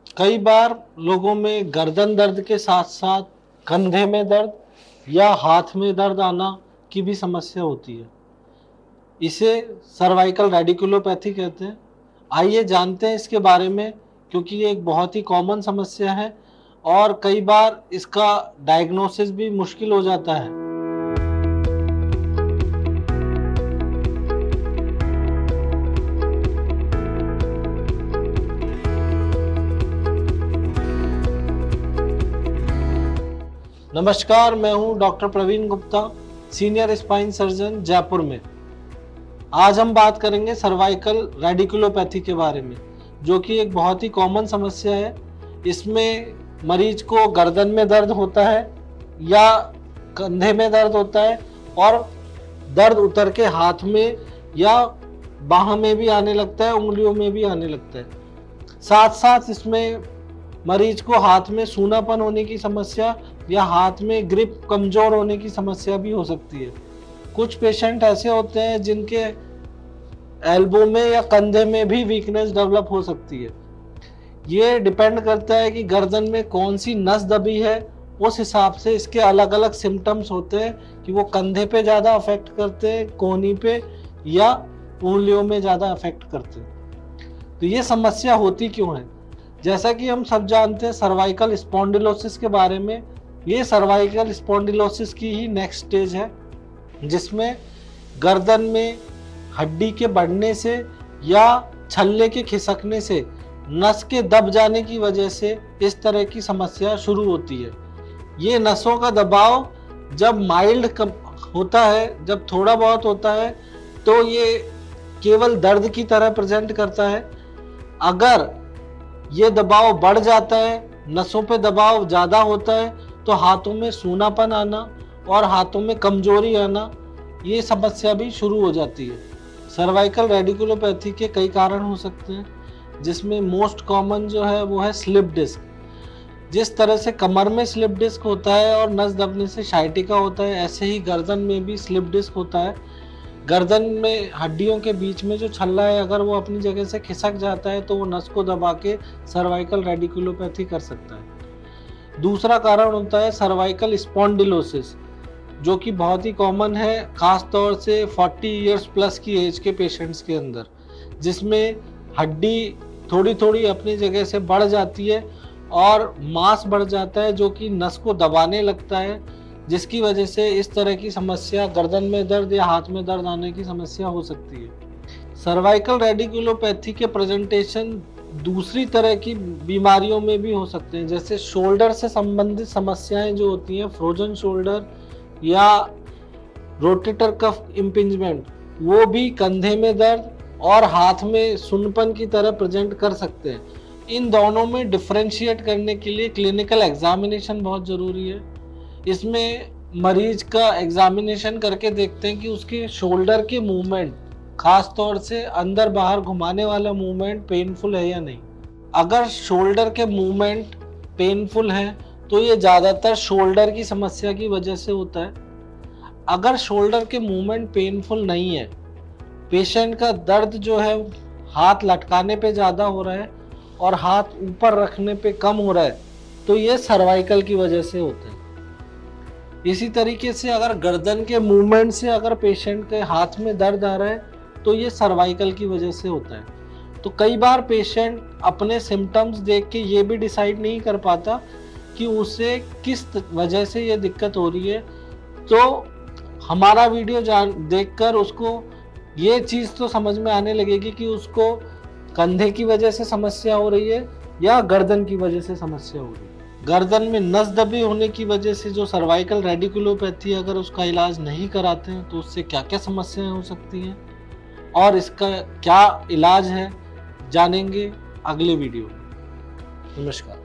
कई बार लोगों में गर्दन दर्द के साथ साथ कंधे में दर्द या हाथ में दर्द आना की भी समस्या होती है। इसे सर्वाइकल रेडिकुलोपैथी कहते हैं। आइए जानते हैं इसके बारे में, क्योंकि ये एक बहुत ही कॉमन समस्या है और कई बार इसका डायग्नोसिस भी मुश्किल हो जाता है। नमस्कार, मैं हूं doctor Praveen Gupta, senior spine surgeon Jaipur में। आज हम बात करेंगे सर्वाइकल रेडिकुलोपैथी के बारे में, जो कि एक बहुत ही कॉमन समस्या है। इसमें मरीज को गर्दन में दर्द होता है या कंधे में दर्द होता है और दर्द उतर के हाथ में या बाह में भी आने लगता है, उंगलियों में भी आने लगता है। साथ साथ इसमें मरीज को हाथ में सूनापन होने की समस्या या हाथ में ग्रिप कमजोर होने की समस्या भी हो सकती है। कुछ पेशेंट ऐसे होते हैं जिनके एल्बो में या कंधे में भी वीकनेस डेवलप हो सकती है। ये डिपेंड करता है कि गर्दन में कौन सी नस दबी है, उस हिसाब से इसके अलग अलग सिम्टम्स होते हैं कि वो कंधे पे ज़्यादा अफेक्ट करते हैं, कोहनी पे या उंगलियों में ज़्यादा अफेक्ट करते हैं। तो ये समस्या होती क्यों है? जैसा कि हम सब जानते हैं सर्वाइकल स्पॉन्डिलोसिस के बारे में। ये सर्वाइकल स्पॉन्डिलोसिस की ही नेक्स्ट स्टेज है, जिसमें गर्दन में हड्डी के बढ़ने से या छल्ले के खिसकने से नस के दब जाने की वजह से इस तरह की समस्या शुरू होती है। ये नसों का दबाव जब माइल्ड होता है, जब थोड़ा बहुत होता है, तो ये केवल दर्द की तरह प्रेजेंट करता है। अगर ये दबाव बढ़ जाता है, नसों पे दबाव ज़्यादा होता है, तो हाथों में सूनापन आना और हाथों में कमजोरी आना, ये समस्या भी शुरू हो जाती है। सर्वाइकल रेडिकुलोपैथी के कई कारण हो सकते हैं, जिसमें मोस्ट कॉमन जो है वो है स्लिप डिस्क। जिस तरह से कमर में स्लिप डिस्क होता है और नस दबने से साइटिका होता है, ऐसे ही गर्दन में भी स्लिप डिस्क होता है। गर्दन में हड्डियों के बीच में जो छल्ला है, अगर वो अपनी जगह से खिसक जाता है तो वो नस को दबा के सर्वाइकल रेडिकुलोपैथी कर सकता है। दूसरा कारण होता है सर्वाइकल स्पॉन्डिलोसिस, जो कि बहुत ही कॉमन है, खास तौर से 40 इयर्स प्लस की एज के पेशेंट्स के अंदर, जिसमें हड्डी थोड़ी थोड़ी अपनी जगह से बढ़ जाती है और मांस बढ़ जाता है, जो कि नस को दबाने लगता है, जिसकी वजह से इस तरह की समस्या, गर्दन में दर्द या हाथ में दर्द आने की समस्या हो सकती है। सर्वाइकल रेडिकुलोपैथी के प्रेजेंटेशन दूसरी तरह की बीमारियों में भी हो सकते हैं, जैसे शोल्डर से संबंधित समस्याएं जो होती हैं, फ्रोजन शोल्डर या रोटेटर कफ इम्पिंजमेंट, वो भी कंधे में दर्द और हाथ में सुन्नपन की तरह प्रेजेंट कर सकते हैं। इन दोनों में डिफरेंशिएट करने के लिए क्लिनिकल एग्जामिनेशन बहुत ज़रूरी है। इसमें मरीज का एग्जामिनेशन करके देखते हैं कि उसके शोल्डर के मूवमेंट, खास तौर से अंदर बाहर घुमाने वाला मूवमेंट, पेनफुल है या नहीं। अगर शोल्डर के मूवमेंट पेनफुल हैं तो ये ज़्यादातर शोल्डर की समस्या की वजह से होता है। अगर शोल्डर के मूवमेंट पेनफुल नहीं है, पेशेंट का दर्द जो है हाथ लटकाने पे ज़्यादा हो रहा है और हाथ ऊपर रखने पे कम हो रहा है, तो ये सर्वाइकल की वजह से होता है। इसी तरीके से अगर गर्दन के मूवमेंट से अगर पेशेंट के हाथ में दर्द आ रहा है, तो ये सर्वाइकल की वजह से होता है। तो कई बार पेशेंट अपने सिम्टम्स देख के ये भी डिसाइड नहीं कर पाता कि उसे किस वजह से ये दिक्कत हो रही है। तो हमारा वीडियो देखकर उसको ये चीज़ तो समझ में आने लगेगी कि उसको कंधे की वजह से समस्या हो रही है या गर्दन की वजह से समस्या हो रही है। गर्दन में नस दबी होने की वजह से जो सर्वाइकल रेडिकुलोपैथी, अगर उसका इलाज नहीं कराते हैं तो उससे क्या क्या समस्याएं हो सकती हैं और इसका क्या इलाज है, जानेंगे अगले वीडियो में। नमस्कार।